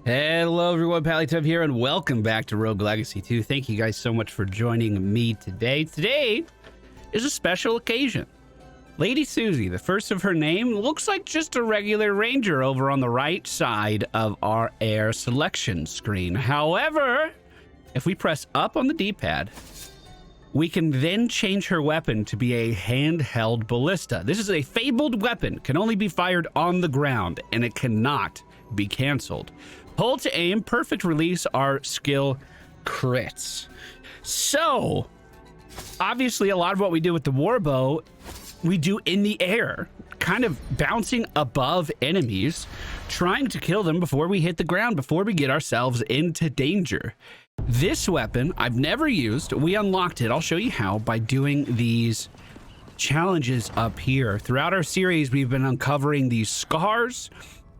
Hello everyone, PallyTime here, and welcome back to Rogue Legacy 2. Thank you guys so much for joining me today. Today is a special occasion. Lady Susie, the first of her name, looks like just a regular ranger over on the right side of our heir selection screen. However, if we press up on the D-pad, we can then change her weapon to be a handheld ballista. This is a fabled weapon, can only be fired on the ground, and it cannot be canceled. Hold to aim, perfect release are skill crits. So, obviously a lot of what we do with the warbow, we do in the air, kind of bouncing above enemies, trying to kill them before we hit the ground, before we get ourselves into danger. This weapon I've never used. We unlocked it. I'll show you how by doing these challenges up here. Throughout our series, we've been uncovering these scars,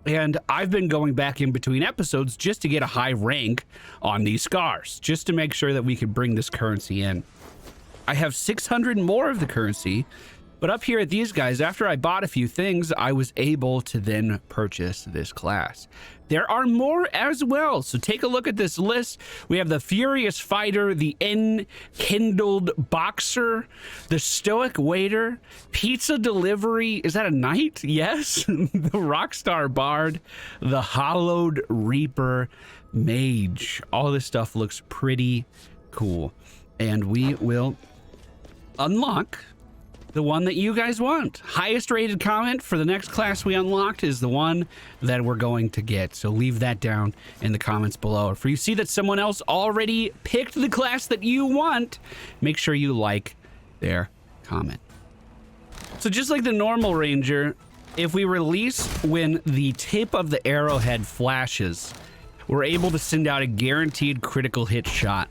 and I've been going back in between episodes just to get a high rank on these scars, just to make sure that we could bring this currency in. I have 600 more of the currency, but up here at these guys, after I bought a few things, I was able to then purchase this class. There are more as well, so take a look at this list. We have the Furious Fighter, the Enkindled Boxer, the Stoic Waiter, Pizza Delivery, is that a knight? Yes. The Rockstar Bard, the Hollowed Reaper Mage. All this stuff looks pretty cool, and we will unlock the one that you guys want. Highest rated comment for the next class we unlocked is the one that we're going to get. So leave that down in the comments below. If you see that someone else already picked the class that you want, make sure you like their comment. So just like the normal ranger, if we release when the tip of the arrowhead flashes, we're able to send out a guaranteed critical hit shot.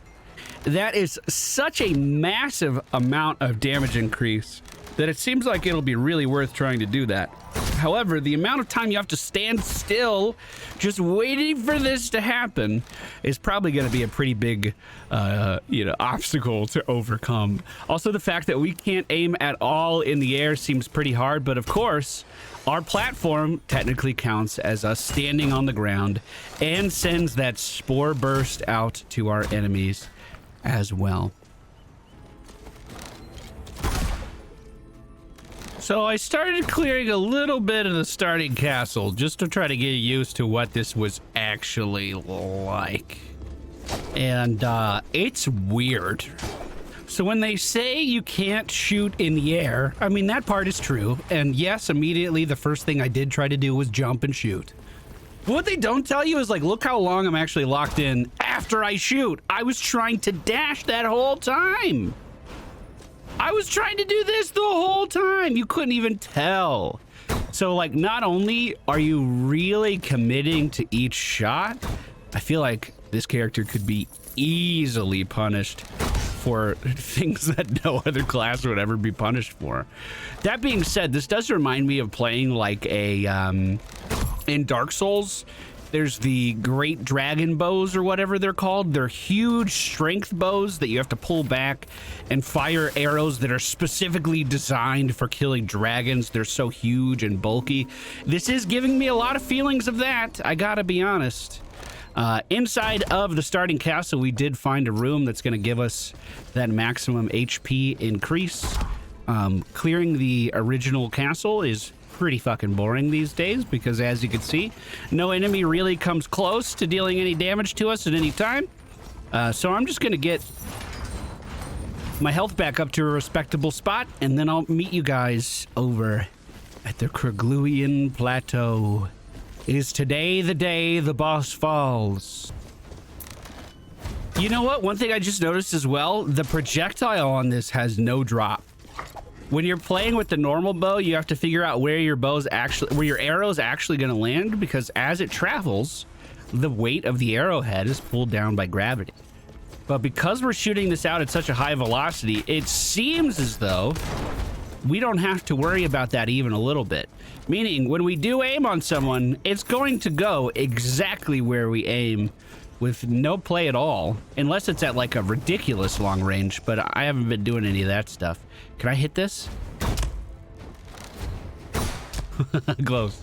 That is such a massive amount of damage increase that it seems like it'll be really worth trying to do that. However, the amount of time you have to stand still just waiting for this to happen is probably going to be a pretty big obstacle to overcome. Also, the fact that we can't aim at all in the air seems pretty hard, but of course, our platform technically counts as us standing on the ground and sends that spore burst out to our enemies as well. So I started clearing a little bit of the starting castle just to try to get used to what this was actually like. And it's weird. So when they say you can't shoot in the air, I mean, that part is true. And yes, immediately the first thing I did try to do was jump and shoot. What they don't tell you is, like, look how long I'm actually locked in after I shoot. I was trying to dash that whole time. I was trying to do this the whole time. You couldn't even tell. So, like, not only are you really committing to each shot, I feel like this character could be easily punished for things that no other class would ever be punished for. That being said, this does remind me of playing like a in Dark Souls. There's the great dragon bows or whatever they're called. They're huge strength bows that you have to pull back and fire arrows that are specifically designed for killing dragons. They're so huge and bulky. This is giving me a lot of feelings of that, I gotta be honest. Inside of the starting castle, we did find a room that's going to give us that maximum HP increase. Clearing the original castle is pretty fucking boring these days because, as you can see, no enemy really comes close to dealing any damage to us at any time. So I'm just going to get my health back up to a respectable spot, and then I'll meet you guys over at the Kraglowian Plateau. Is today the day the boss falls? You know what? One thing I just noticed as well, the projectile on this has no drop. When you're playing with the normal bow, you have to figure out where your arrow's actually going to land, because as it travels, the weight of the arrowhead is pulled down by gravity. But because we're shooting this out at such a high velocity, it seems as though we don't have to worry about that even a little bit. Meaning, when we do aim on someone, it's going to go exactly where we aim with no play at all, unless it's at like a ridiculous long range, but I haven't been doing any of that stuff. Can I hit this? Close.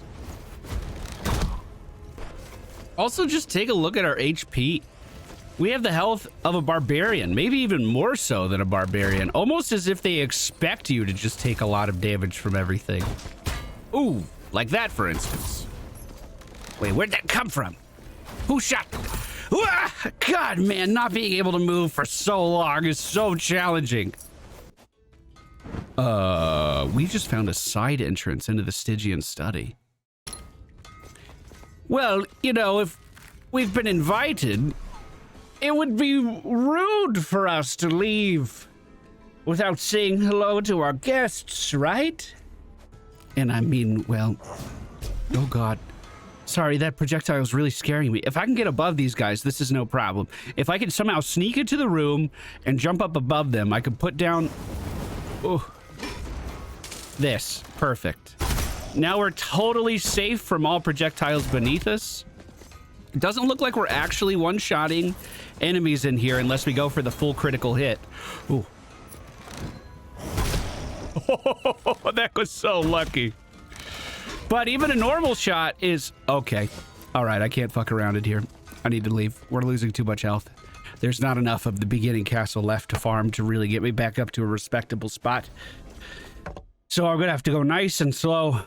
Also, just take a look at our HP. We have the health of a barbarian, maybe even more so than a barbarian. Almost as if they expect you to just take a lot of damage from everything. Ooh, like that, for instance. Wait, where'd that come from? Who shot? God, man, not being able to move for so long is so challenging. We just found a side entrance into the Stygian study. Well, you know, if we've been invited, it would be rude for us to leave without saying hello to our guests, right? And I mean, well, oh God. Sorry, that projectile was really scaring me. If I can get above these guys, this is no problem. If I can somehow sneak into the room and jump up above them, I could put down... Oh, this. Perfect. Now we're totally safe from all projectiles beneath us. It doesn't look like we're actually one-shotting enemies in here unless we go for the full critical hit. Ooh. Oh, that was so lucky. But even a normal shot is... Okay. All right, I can't fuck around in here. I need to leave. We're losing too much health. There's not enough of the beginning castle left to farm to really get me back up to a respectable spot. So I'm going to have to go nice and slow.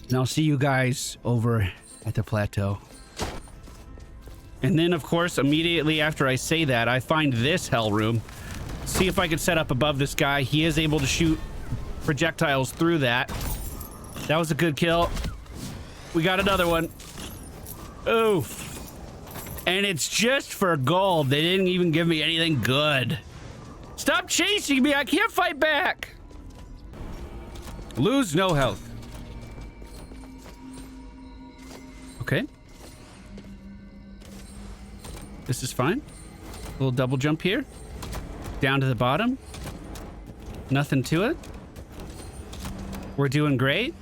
And I'll see you guys over at the plateau. And then, of course, immediately after I say that, I find this hell room. See if I can set up above this guy. He is able to shoot projectiles through that. That was a good kill. We got another one. Oof. And it's just for gold. They didn't even give me anything good. Stop chasing me. I can't fight back. Lose no health. Okay. This is fine. A little double jump here. Down to the bottom. Nothing to it. We're doing great.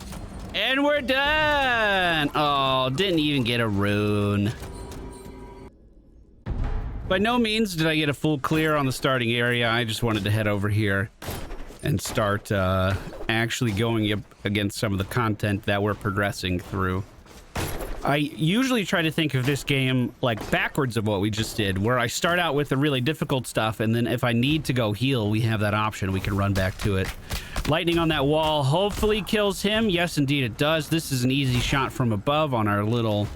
And we're done! Oh, didn't even get a rune. By no means did I get a full clear on the starting area. I just wanted to head over here and start actually going up against some of the content that we're progressing through. I usually try to think of this game like backwards of what we just did, where I start out with the really difficult stuff, and then if I need to go heal, we have that option. We can run back to it. Lightning on that wall hopefully kills him. Yes, indeed it does. This is an easy shot from above on our little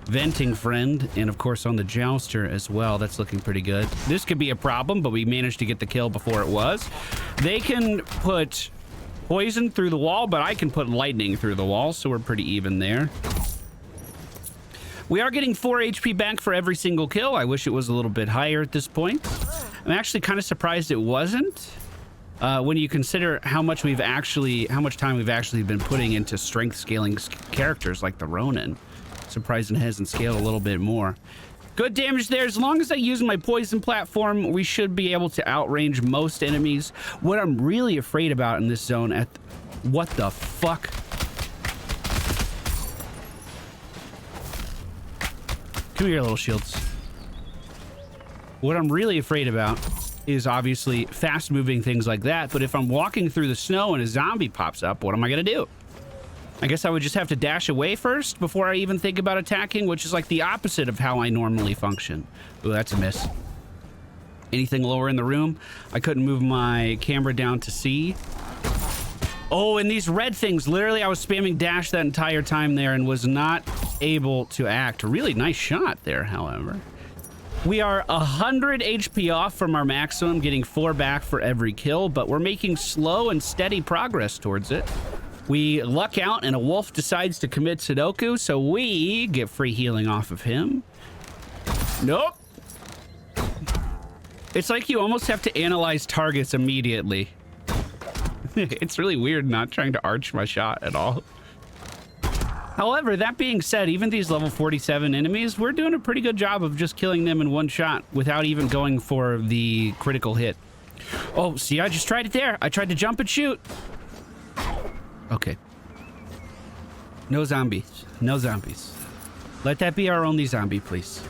venting friend, and of course on the jouster as well. That's looking pretty good. This could be a problem, but we managed to get the kill before it was. They can put poison through the wall, but I can put lightning through the wall, so we're pretty even there. We are getting 4 HP back for every single kill. I wish it was a little bit higher at this point. I'm actually kind of surprised it wasn't. When you consider how much time we've actually been putting into strength scaling characters like the Ronin. Surprised it hasn't scaled a little bit more. Good damage there. As long as I use my poison platform, we should be able to outrange most enemies. What I'm really afraid about in this zone what the fuck? Come here, little shields. What I'm really afraid about is obviously fast-moving things like that, but if I'm walking through the snow and a zombie pops up, what am I gonna do? I guess I would just have to dash away first before I even think about attacking, which is like the opposite of how I normally function. Ooh, that's a miss. Anything lower in the room? I couldn't move my camera down to see. Oh, and these red things, literally I was spamming dash that entire time there and was not able to act. A really nice shot there, however. We are 100 HP off from our maximum, getting 4 back for every kill, but we're making slow and steady progress towards it. We luck out and a wolf decides to commit Sudoku, so we get free healing off of him. Nope. It's like you almost have to analyze targets immediately. It's really weird not trying to arch my shot at all. However, that being said, even these level 47 enemies, we're doing a pretty good job of just killing them in one shot without even going for the critical hit. Oh, see, I just tried it there. I tried to jump and shoot. Okay. No zombies. No zombies. Let that be our only zombie, please.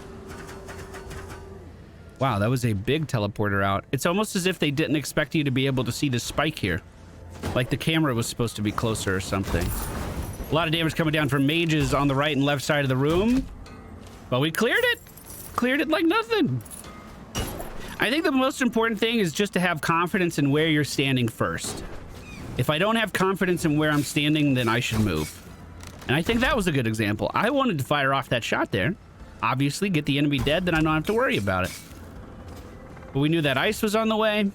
Wow, that was a big teleporter out. It's almost as if they didn't expect you to be able to see the spike here. Like the camera was supposed to be closer or something. A lot of damage coming down from mages on the right and left side of the room. But we cleared it. Cleared it like nothing. I think the most important thing is just to have confidence in where you're standing first. If I don't have confidence in where I'm standing, then I should move. And I think that was a good example. I wanted to fire off that shot there. Obviously, get the enemy dead, then I don't have to worry about it. But we knew that ice was on the way.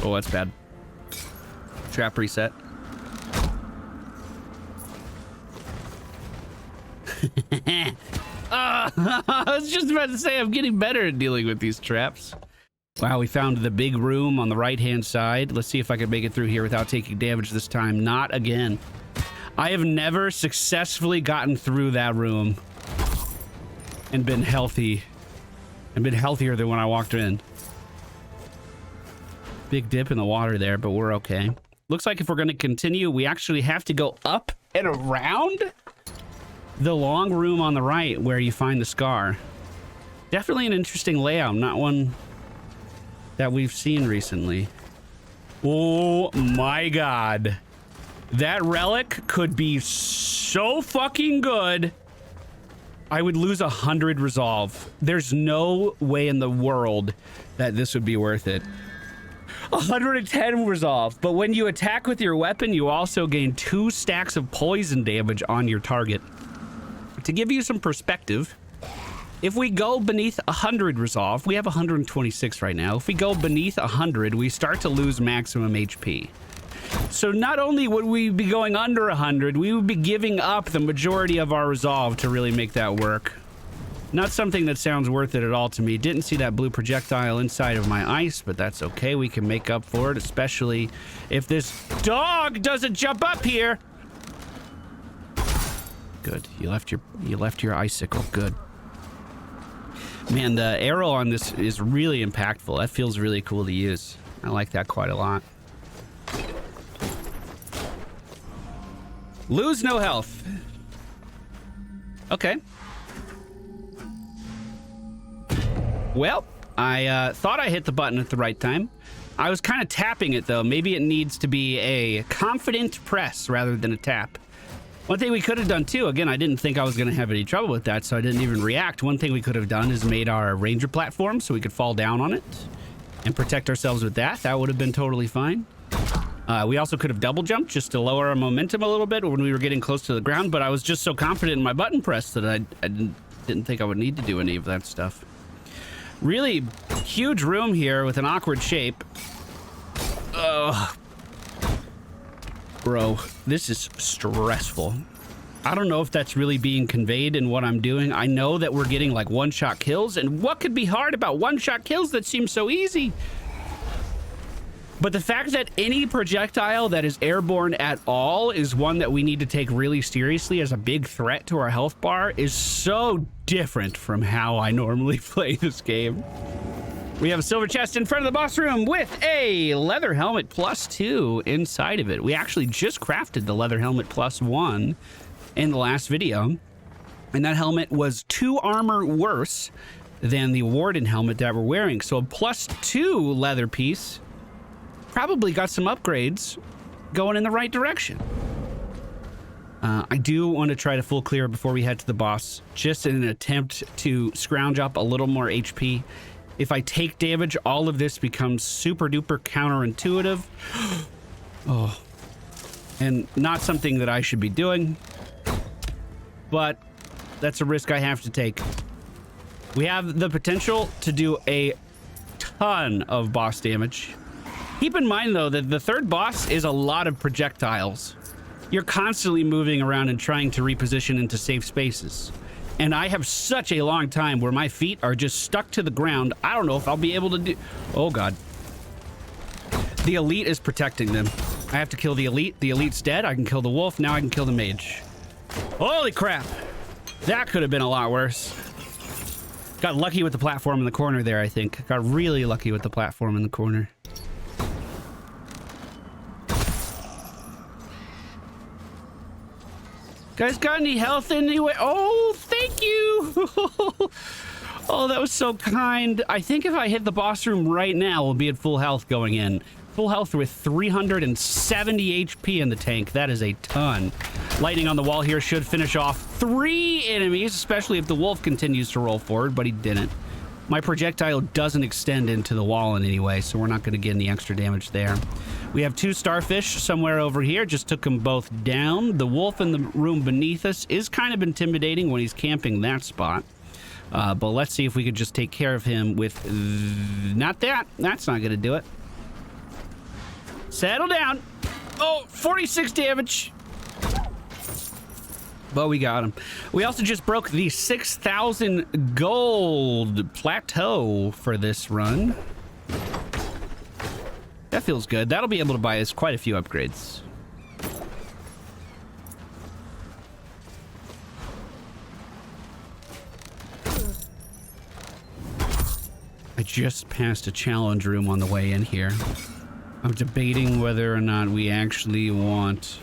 Oh, that's bad. Trap reset. I was just about to say I'm getting better at dealing with these traps. Wow, we found the big room on the right-hand side. Let's see if I can make it through here without taking damage this time. Not again. I have never successfully gotten through that room and been healthy. And been healthier than when I walked in. Big dip in the water there, but we're okay. Looks like if we're going to continue, we actually have to go up and around the long room on the right where you find the scar. Definitely an interesting layout, not one that we've seen recently. Oh my god. That relic could be so fucking good. I would lose 100 resolve. There's no way in the world that this would be worth it. 110 resolve, but when you attack with your weapon, you also gain 2 stacks of poison damage on your target. To give you some perspective, if we go beneath 100 resolve, we have 126 right now. If we go beneath 100, we start to lose maximum HP. So not only would we be going under 100, we would be giving up the majority of our resolve to really make that work. Not something that sounds worth it at all to me. Didn't see that blue projectile inside of my ice, but that's okay. We can make up for it, especially if this dog doesn't jump up here. Good. You left your icicle. Good. Man, the arrow on this is really impactful. That feels really cool to use. I like that quite a lot. Lose no health. Okay. Well, I thought I hit the button at the right time. I was kind of tapping it, though. Maybe it needs to be a confident press rather than a tap. One thing we could have done, too, again, I didn't think I was going to have any trouble with that, so I didn't even react. One thing we could have done is made our ranger platform so we could fall down on it and protect ourselves with that. That would have been totally fine. We also could have double jumped just to lower our momentum a little bit when we were getting close to the ground, but I was just so confident in my button press that I didn't think I would need to do any of that stuff. Really huge room here with an awkward shape. Ugh. Bro, this is stressful. I don't know if that's really being conveyed in what I'm doing. I know that we're getting like one-shot kills, and what could be hard about one-shot kills that seem so easy? But the fact that any projectile that is airborne at all is one that we need to take really seriously as a big threat to our health bar is so different from how I normally play this game. We have a silver chest in front of the boss room with a leather helmet +2 inside of it. We actually just crafted the leather helmet +1 in the last video, and that helmet was 2 armor worse than the warden helmet that we're wearing. So a +2 leather piece probably got some upgrades going in the right direction. I do want to try to full clear before we head to the boss, just in an attempt to scrounge up a little more HP. If I take damage, all of this becomes super duper counterintuitive. Oh, and not something that I should be doing, but that's a risk I have to take. We have the potential to do a ton of boss damage. Keep in mind, though, that the third boss is a lot of projectiles. You're constantly moving around and trying to reposition into safe spaces. And I have such a long time where my feet are just stuck to the ground. I don't know if I'll be able to do... Oh, God. The elite is protecting them. I have to kill the elite. The elite's dead. I can kill the wolf. Now I can kill the mage. Holy crap. That could have been a lot worse. Got lucky with the platform in the corner there, I think. Got really lucky with the platform in the corner. Guys, got any health anyway? Oh, thank you. Oh, that was so kind. I think if I hit the boss room right now, we'll be at full health going in. Full health with 370 HP in the tank. That is a ton. Lightning on the wall here should finish off 3 enemies, especially if the wolf continues to roll forward, but he didn't. My projectile doesn't extend into the wall in any way, so we're not going to get any extra damage there. We have 2 starfish somewhere over here. Just took them both down. The wolf in the room beneath us is kind of intimidating when he's camping that spot. But let's see if we could just take care of him with... not that. That's not going to do it. Settle down. Oh, 46 damage. But we got him. We also just broke the 6,000 gold plateau for this run. That feels good. That'll be able to buy us quite a few upgrades. I just passed a challenge room on the way in here. I'm debating whether or not we actually want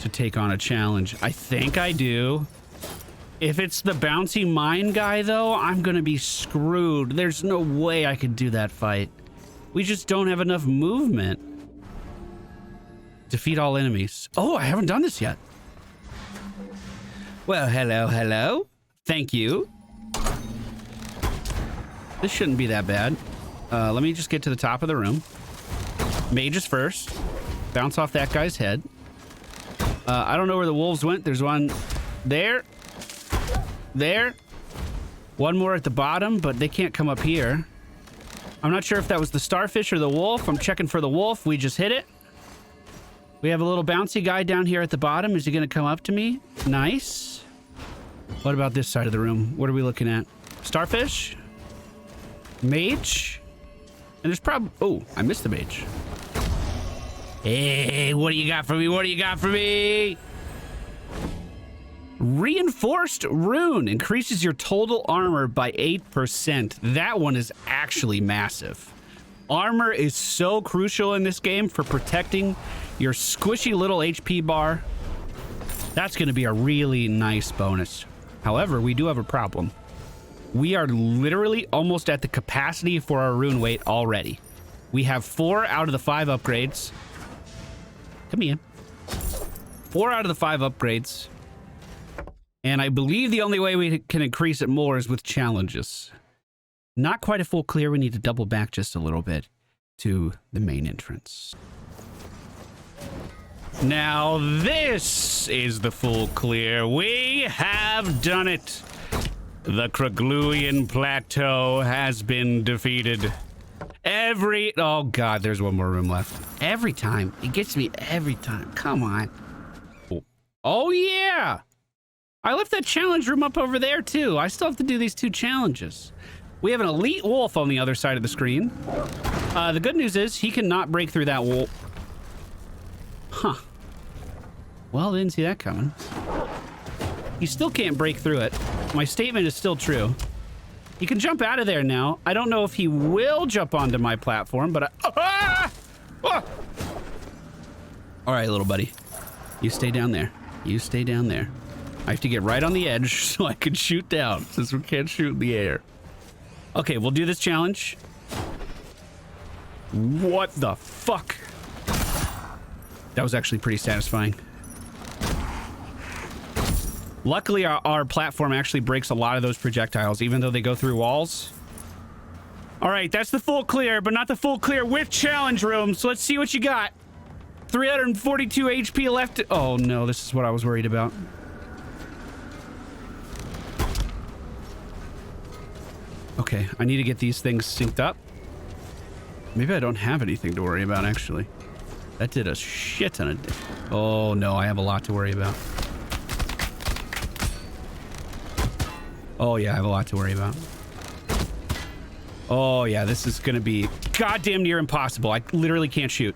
to take on a challenge. I think I do. If it's the bouncy mine guy, though, I'm gonna be screwed. There's no way I could do that fight. We just don't have enough movement. Defeat all enemies. Oh, I haven't done this yet. Well, hello, hello. Thank you. This shouldn't be that bad. Let me just get to the top of the room. Mages first. Bounce off that guy's head. I don't know where the wolves went. There's one there. There. One more at the bottom, but they can't come up here. I'm not sure if that was the starfish or the wolf. I'm checking for the wolf. We just hit it. We have a little bouncy guy down here at the bottom. Is he going to come up to me? Nice. What about this side of the room? What are we looking at? Starfish? Mage? And there's probably... oh, I missed the mage. Hey, what do you got for me? What do you got for me? Reinforced rune increases your total armor by 8%. That one is actually massive. Armor is so crucial in this game for protecting your squishy little HP bar. That's going to be a really nice bonus. However, we do have a problem. We are literally almost at the capacity for our rune weight already. We have 4 out of the 5 upgrades. Come here. 4 out of the 5 upgrades. And I believe the only way we can increase it more is with challenges. Not quite a full clear. We need to double back just a little bit to the main entrance. Now this is the full clear. We have done it. The Kraglowian Plateau has been defeated. Oh God, there's one more room left. Every time. It gets me every time. Come on. Oh yeah. I left that challenge room up over there too. I still have to do these 2 challenges. We have an elite wolf on the other side of the screen. The good news is he cannot break through that wall. Huh. Well, didn't see that coming. He still can't break through it. My statement is still true. He can jump out of there now. I don't know if he will jump onto my platform, but all right, little buddy. You stay down there. You stay down there. I have to get right on the edge so I can shoot down, since we can't shoot in the air. Okay, we'll do this challenge. What the fuck? That was actually pretty satisfying. Luckily, our platform actually breaks a lot of those projectiles, even though they go through walls. All right, that's the full clear, but not the full clear with challenge room. So let's see what you got. 342 HP left. Oh no, this is what I was worried about. Okay, I need to get these things synced up. Maybe I don't have anything to worry about, actually. That did a shit ton of... oh no, I have a lot to worry about. Oh yeah, I have a lot to worry about. Oh yeah, this is gonna be goddamn near impossible. I literally can't shoot.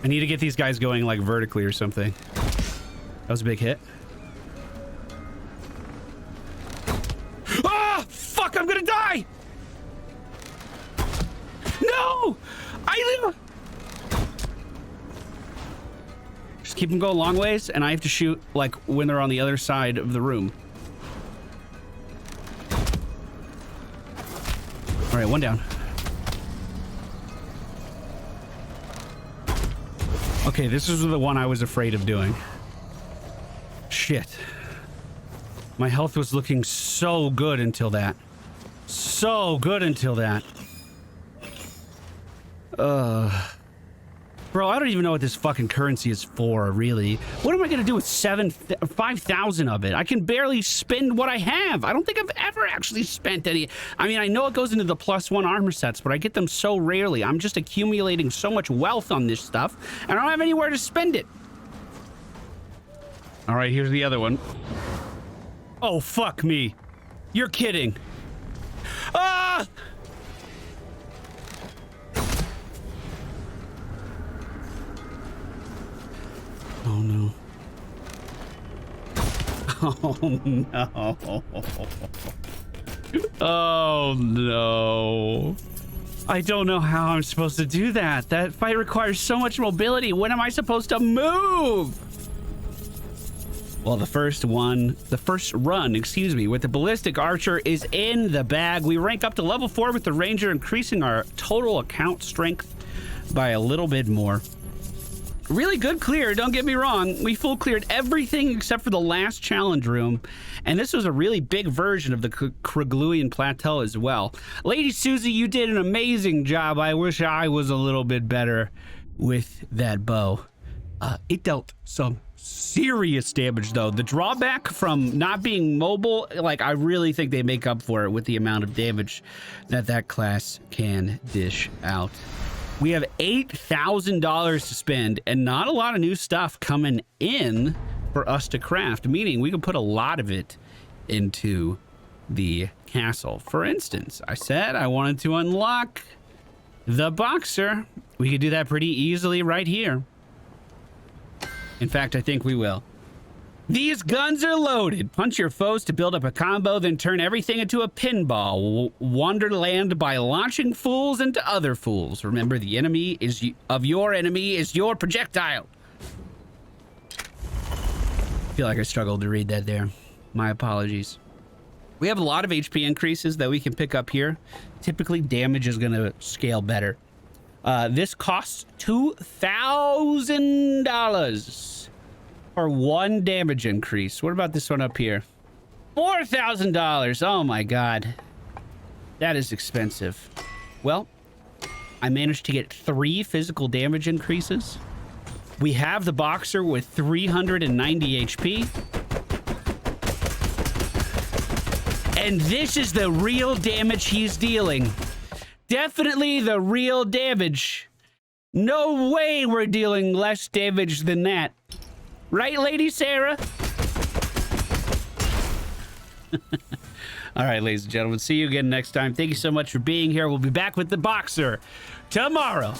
I need to get these guys going like vertically or something. That was a big hit. Ah! Fuck, I'm gonna die! No! I live! Just keep them going long ways, and I have to shoot like when they're on the other side of the room. All right, one down. Okay, this is the one I was afraid of doing. Shit. My health was looking so good until that. So good until that. Bro, I don't even know what this fucking currency is for, really. What am I gonna do with 5,000 of it? I can barely spend what I have. I don't think I've ever actually spent any. I mean, I know it goes into the +1 armor sets, but I get them so rarely. I'm just accumulating so much wealth on this stuff, and I don't have anywhere to spend it. All right, here's the other one. Oh, fuck me. You're kidding. Ah! Oh no. Oh no. Oh no. I don't know how I'm supposed to do that. That fight requires so much mobility. When am I supposed to move? Well, the first run, excuse me, with the ballistic archer is in the bag. We rank up to level 4 with the ranger, increasing our total account strength by a little bit more. Really good clear, don't get me wrong. We full cleared everything except for the last challenge room. And this was a really big version of the Kraglowian Plateau as well. Lady Susie, you did an amazing job. I wish I was a little bit better with that bow. It dealt some serious damage, though. The drawback from not being mobile, like, I really think they make up for it with the amount of damage that class can dish out. We have $8,000 to spend and not a lot of new stuff coming in for us to craft, meaning we can put a lot of it into the castle. For instance, I said I wanted to unlock the boxer. We could do that pretty easily right here. In fact, I think we will. These guns are loaded. Punch your foes to build up a combo, then turn everything into a pinball. Wonderland by launching fools into other fools. Remember, the enemy of your enemy is your projectile. I feel like I struggled to read that there. My apologies. We have a lot of HP increases that we can pick up here. Typically, damage is going to scale better. This costs $2,000 for 1 damage increase. What about this one up here? $4,000. Oh my god. That is expensive. Well, I managed to get 3 physical damage increases. We have the boxer with 390 HP. And this is the real damage he's dealing. Definitely the real damage. No way we're dealing less damage than that. Right, Lady Sarah? All right, ladies and gentlemen, see you again next time. Thank you so much for being here. We'll be back with the boxer tomorrow.